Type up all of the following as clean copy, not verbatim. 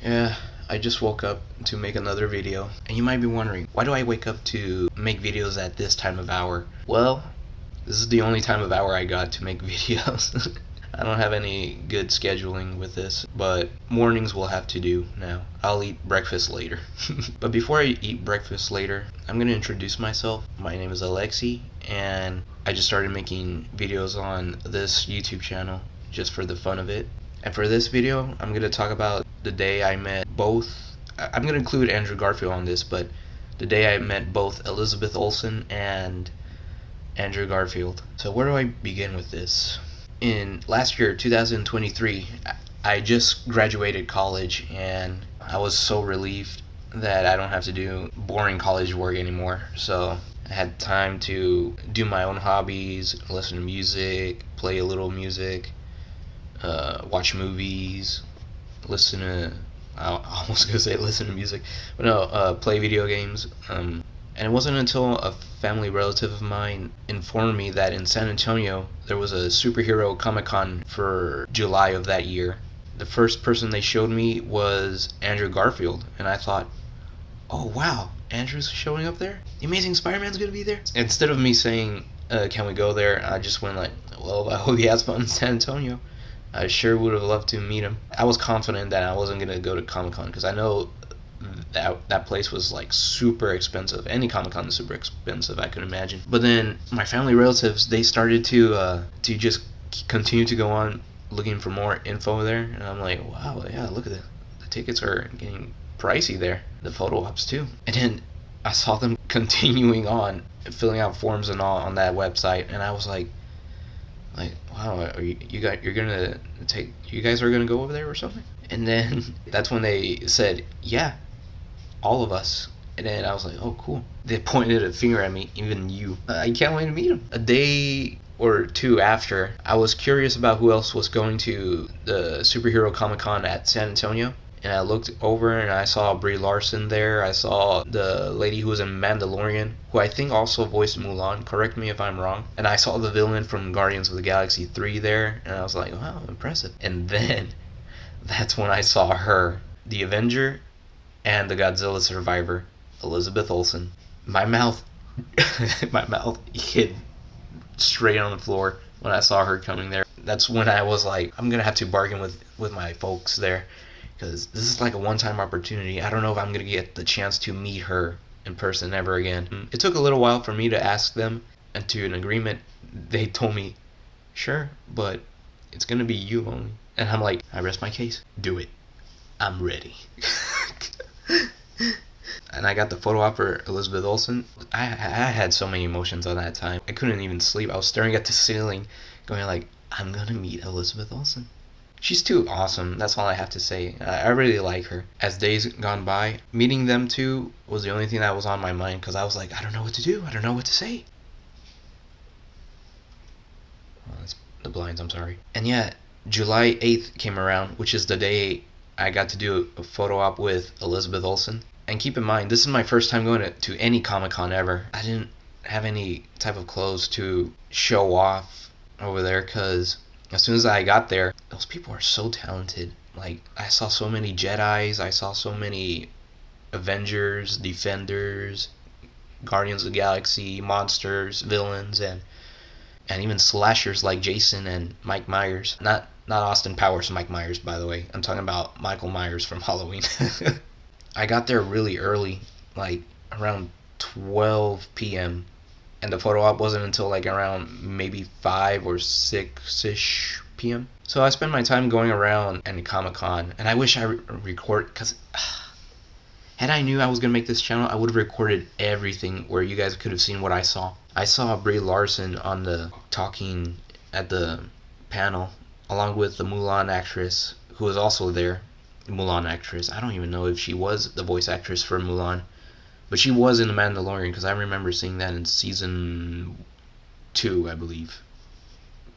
Yeah, I just woke up to make another video. And you might be wondering, why do I wake up to make videos at this time of hour? Well, this is the only time of hour I got to make videos. I don't have any good scheduling with this, but mornings will have to do now. I'll eat breakfast later. But before I eat breakfast later, I'm going to introduce myself. My name is Alexi, and I just started making videos on this YouTube channel just for the fun of it. And for this video, I'm going to talk about the day I met I'm going to include Andrew Garfield on this, but the day I met both Elizabeth Olsen and Andrew Garfield. So where do I begin with this? In last year, 2023, I just graduated college, and I was so relieved that I don't have to do boring college work anymore. So I had time to do my own hobbies, listen to music, play a little music, watch movies, listen to I almost gonna say listen to music, but no, play video games. And it wasn't until a family relative of mine informed me that in San Antonio there was a superhero Comic-Con for July of that year. The first person they showed me was Andrew Garfield, and I thought, oh wow, Andrew's showing up there? The Amazing Spider-Man's gonna be there? Instead of me saying, can we go there, I just went like, well, I hope he has fun in San Antonio. I sure would have loved to meet him. I was confident that I wasn't going to go to Comic-Con because I know that place was like super expensive. Any Comic-Con is super expensive, I could imagine. But then my family relatives, they started to just continue to go on looking for more info there, and I'm like, wow, yeah, look at the tickets are getting pricey there. The photo ops too. And then I saw them continuing on filling out forms and all on that website, and I was like, wow, you guys are gonna go over there or something? And then that's when they said, yeah, all of us. And then I was like, oh, cool. They pointed a finger at me, even you. I can't wait to meet him. A day or two after, I was curious about who else was going to the Superhero Comic-Con at San Antonio. And I looked over and I saw Brie Larson there. I saw the lady who was in Mandalorian, who I think also voiced Mulan. Correct me if I'm wrong. And I saw the villain from Guardians of the Galaxy 3 there. And I was like, wow, impressive. And then that's when I saw her, the Avenger and the Godzilla survivor, Elizabeth Olsen. My mouth, my mouth hit straight on the floor when I saw her coming there. That's when I was like, I'm gonna have to bargain with my folks there, because this is like a one-time opportunity. I don't know if I'm gonna get the chance to meet her in person ever again. It took a little while for me to ask them, and to an agreement, they told me, sure, but it's gonna be you only. And I'm like, I rest my case. Do it. I'm ready. And I got the photo op for Elizabeth Olsen. I had so many emotions on that time. I couldn't even sleep. I was staring at the ceiling, going like, I'm gonna meet Elizabeth Olsen. She's too awesome. That's all I have to say. I really like her. As days gone by, meeting them two was the only thing that was on my mind, because I was like, I don't know what to do. I don't know what to say. Well, that's the blinds, I'm sorry. And yeah, July 8th came around, which is the day I got to do a photo op with Elizabeth Olsen. And keep in mind, this is my first time going to any Comic-Con ever. I didn't have any type of clothes to show off over there, because as soon as I got there, those people are so talented. Like, I saw so many Jedis, I saw so many Avengers, Defenders, Guardians of the Galaxy, monsters, villains, and even slashers like Jason and Mike Myers. Not Austin Powers Mike Myers, by the way. I'm talking about Michael Myers from Halloween. I got there really early, like around 12 p.m. And the photo op wasn't until like around maybe 5 or 6-ish p.m. So I spent my time going around and Comic-Con, and I wish I record, because had I knew I was going to make this channel, I would have recorded everything where you guys could have seen what I saw. I saw Brie Larson on the talking at the panel, along with the Mulan actress, who was also there. Mulan actress. I don't even know if she was the voice actress for Mulan, but she was in The Mandalorian, because I remember seeing that in season 2, I believe.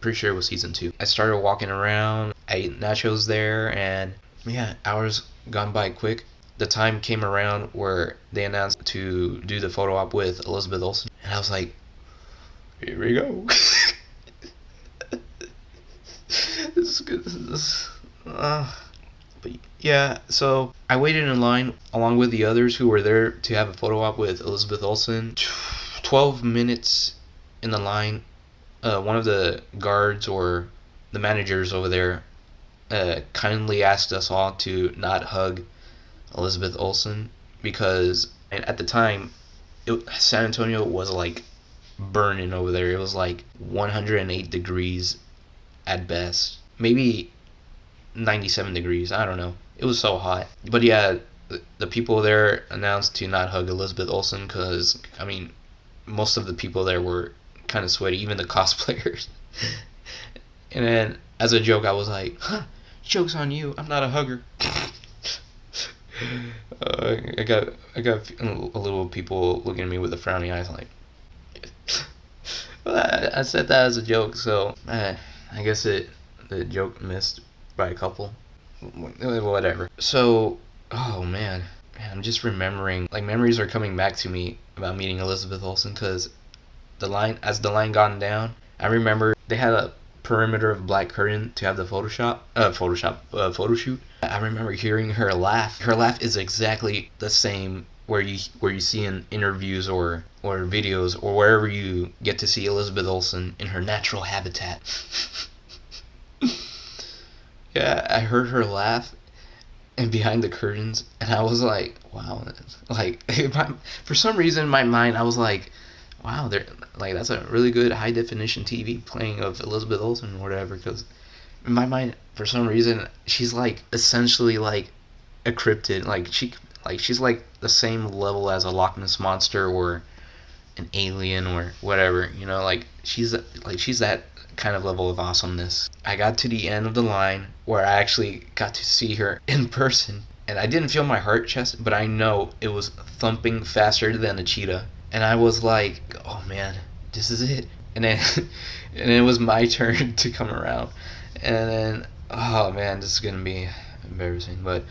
Pretty sure it was season 2. I started walking around, I ate nachos there, and yeah, hours gone by quick. The time came around where they announced to do the photo op with Elizabeth Olsen, and I was like, here we go. This is good. But yeah, so I waited in line along with the others who were there to have a photo op with Elizabeth Olsen. 12 minutes in the line. One of the guards or the managers over there kindly asked us all to not hug Elizabeth Olsen because at the time San Antonio was like burning over there. It was like 108 degrees at best, maybe 97 degrees. I don't know. It was so hot. But yeah, the people there announced to not hug Elizabeth Olsen because, I mean, most of the people there were kind of sweaty, even the cosplayers. And then, as a joke, I was like, huh, joke's on you, I'm not a hugger. I got a little people looking at me with the frowny eyes like, well, I said that as a joke, so I guess the joke missed by a couple. Whatever. So, oh man, I'm just remembering, like memories are coming back to me about meeting Elizabeth Olsen because as the line gone down, I remember they had a perimeter of black curtain to have the photo shoot. I remember hearing her laugh. Her laugh is exactly the same where you see in interviews or videos or wherever you get to see Elizabeth Olsen in her natural habitat. Yeah, I heard her laugh and behind the curtains, and I was like, wow, like for some reason in my mind I was like, wow, that's a really good high definition TV playing of Elizabeth Olsen or whatever, because in my mind for some reason she's like essentially like a cryptid, she's like the same level as a Loch Ness monster or an alien or whatever, like she's that kind of level of awesomeness. I got to the end of the line where I actually got to see her in person, and I didn't feel my heart chest, but I know it was thumping faster than a cheetah, and I was like, oh man, this is it. And then and it was my turn to come around, and then, oh man, this is gonna be embarrassing, but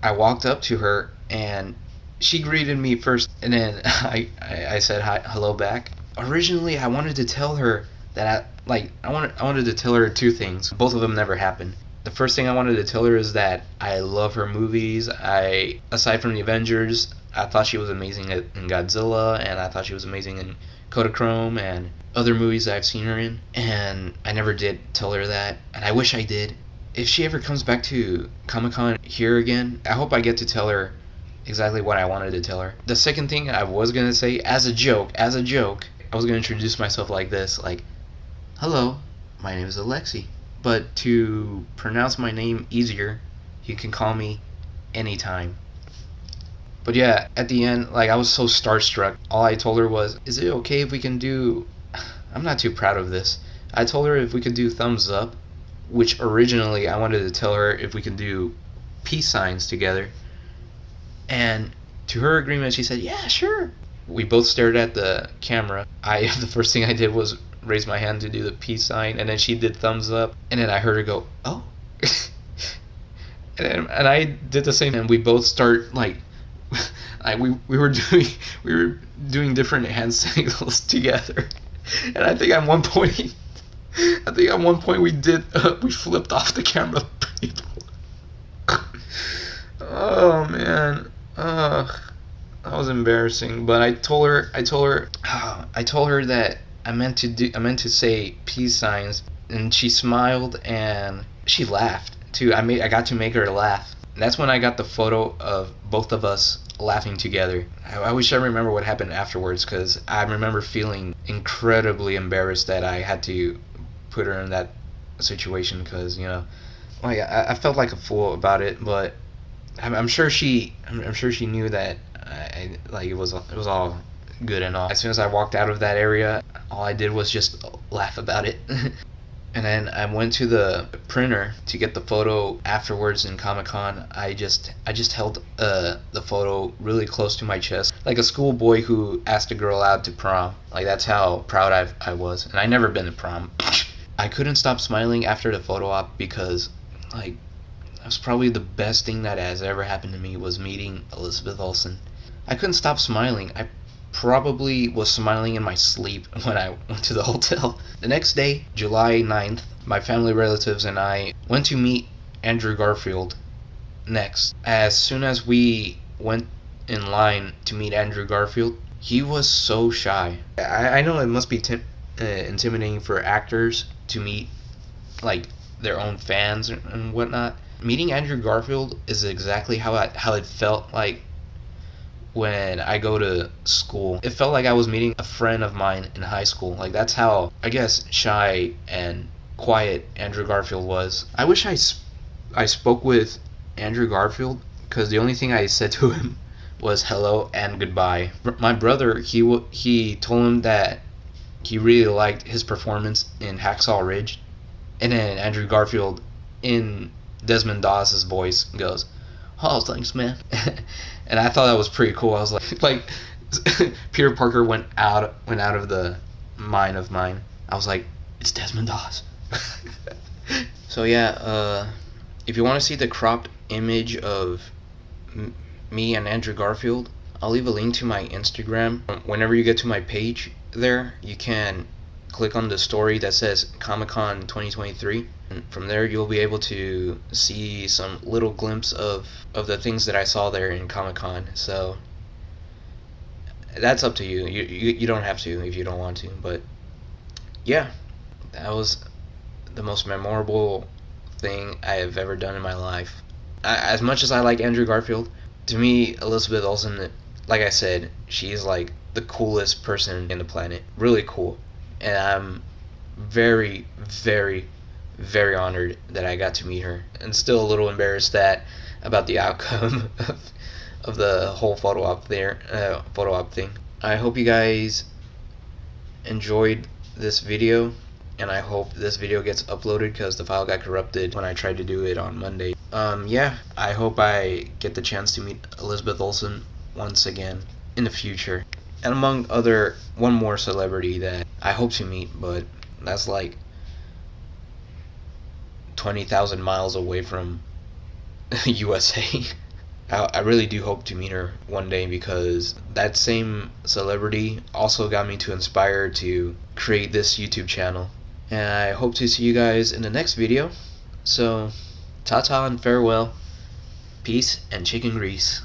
I walked up to her and she greeted me first, and then I said hi, hello back. Originally I wanted to tell her that I wanted to tell her two things. Both of them never happened. The first thing I wanted to tell her is that I love her movies. Aside from the Avengers, I thought she was amazing in Godzilla, and I thought she was amazing in Kodachrome and other movies that I've seen her in. And I never did tell her that, and I wish I did. If she ever comes back to Comic-Con here again, I hope I get to tell her exactly what I wanted to tell her. The second thing I was going to say, as a joke, I was going to introduce myself like this, like, hello, my name is Alexi, but to pronounce my name easier, you can call me anytime. But yeah, at the end, like, I was so starstruck. All I told her was, is it okay if we can do, I'm not too proud of this, I told her if we could do thumbs up, which originally I wanted to tell her if we could do peace signs together, and to her agreement she said, yeah, sure. We both stared at the camera. The first thing I did was raise my hand to do the peace sign, and then she did thumbs up, and then I heard her go, oh. and I did the same, and we both start like we were doing different hand signals together. And I think at one point we flipped off the camera people. Oh man. That was embarrassing, but I told her that I meant to say peace signs, and she smiled and she laughed too. I got to make her laugh. And that's when I got the photo of both of us laughing together. I wish I remember what happened afterwards, because I remember feeling incredibly embarrassed that I had to put her in that situation, because like I felt like a fool about it, but I'm sure she knew that it was all good and all. As soon as I walked out of that area, all I did was just laugh about it. And then I went to the printer to get the photo afterwards in Comic-Con. I just held the photo really close to my chest, like a schoolboy who asked a girl out to prom. Like, that's how proud I was. And I never been to prom. I couldn't stop smiling after the photo op, because like, that was probably the best thing that has ever happened to me, was meeting Elizabeth Olsen. I couldn't stop smiling. I probably was smiling in my sleep when I went to the hotel. The next day, July 9th, my family relatives and I went to meet Andrew Garfield next. As soon as we went in line to meet Andrew Garfield, he was so shy. I know it must be intimidating for actors to meet like their own fans and whatnot. Meeting Andrew Garfield is exactly how it felt like when I go to school. It felt like I was meeting a friend of mine in high school. Like, that's how, I guess, shy and quiet Andrew Garfield was. I wish I spoke with Andrew Garfield, because the only thing I said to him was hello and goodbye. My brother, he told him that he really liked his performance in Hacksaw Ridge, and then Andrew Garfield in Desmond Doss's voice goes, "Oh, thanks, man." And I thought that was pretty cool. I was like Peter Parker went out of the mind of mine. I was like, it's Desmond Doss. So yeah, if you want to see the cropped image of me and Andrew Garfield, I'll leave a link to my Instagram. Whenever you get to my page there, you can click on the story that says Comic-Con 2023. And from there, you'll be able to see some little glimpse of the things that I saw there in Comic-Con. So that's up to you. You don't have to if you don't want to. But yeah, that was the most memorable thing I have ever done in my life. As much as I like Andrew Garfield, to me, Elizabeth Olsen, like I said, she's like the coolest person in the planet. Really cool. And I'm very, very, very honored that I got to meet her, and still a little embarrassed about the outcome of the whole photo op thing. I hope you guys enjoyed this video, and I hope this video gets uploaded because the file got corrupted when I tried to do it on Monday. Yeah, I hope I get the chance to meet Elizabeth Olsen once again in the future. And among other, one more celebrity that I hope to meet, but that's like 20,000 miles away from USA. I really do hope to meet her one day, because that same celebrity also got me to inspire to create this YouTube channel. And I hope to see you guys in the next video. So, ta-ta and farewell. Peace and chicken grease.